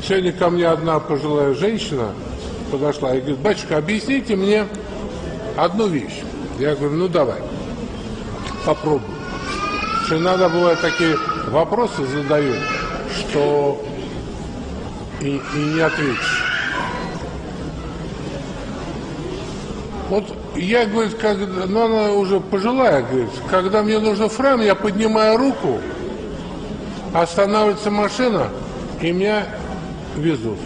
Сегодня ко мне одна пожилая женщина подошла и говорит: батюшка, объясните мне одну вещь. Я говорю: ну давай, попробуй. Что иногда бывают такие вопросы задают, что и не ответишь. Вот я, говорит, ну она уже пожилая, говорит, когда мне нужен фрам, я поднимаю руку, останавливается машина, и меня везут.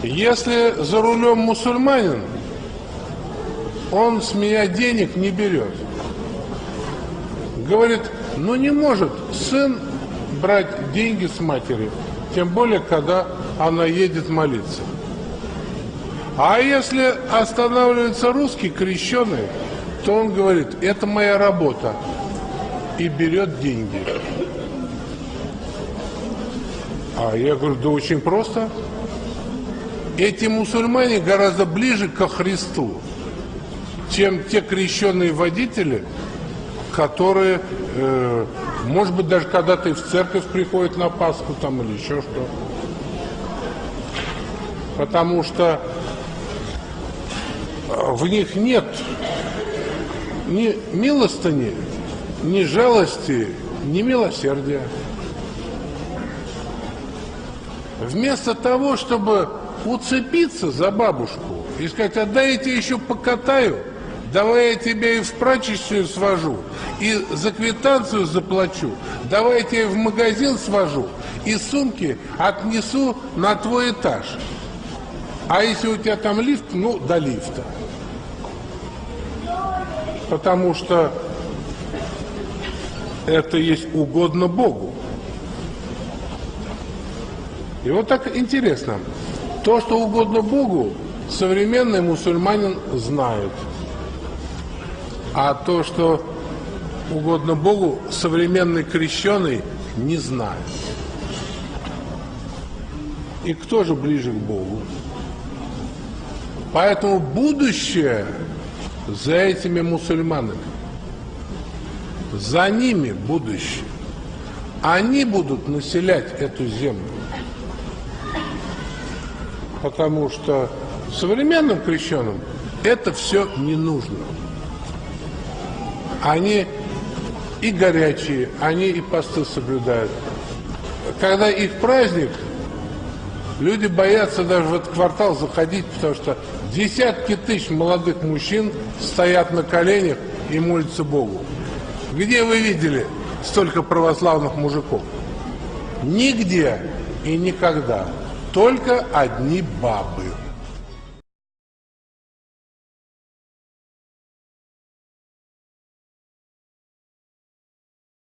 Если за рулем мусульманин, он с меня денег не берет. Говорит, ну не может сын брать деньги с матери, тем более, когда она едет молиться. А если останавливается русский, крещеный, то он говорит, это моя работа, и берет деньги. А я говорю, да очень просто. Эти мусульмане гораздо ближе ко Христу, чем те крещенные водители, которые, может быть, даже когда-то и в церковь приходят на Пасху там или еще что. Потому что в них нет ни милостыни, ни жалости, ни милосердия. Вместо того, чтобы уцепиться за бабушку и сказать, а дай я тебя еще покатаю, давай я тебя и в прачечную свожу, и за квитанцию заплачу, давай я тебя в магазин свожу, и сумки отнесу на твой этаж. А если у тебя там лифт, ну, до лифта. Потому что это есть угодно Богу. И вот так интересно. То, что угодно Богу, современный мусульманин знает. А то, что угодно Богу, современный крещеный не знает. И кто же ближе к Богу? Поэтому будущее за этими мусульманами. За ними будущее. Они будут населять эту землю. Потому что современным крещеным это все не нужно. Они и горячие, они и посты соблюдают. Когда их праздник, люди боятся даже в этот квартал заходить, потому что десятки тысяч молодых мужчин стоят на коленях и молятся Богу. Где вы видели столько православных мужиков? Нигде и никогда. Только одни бабы.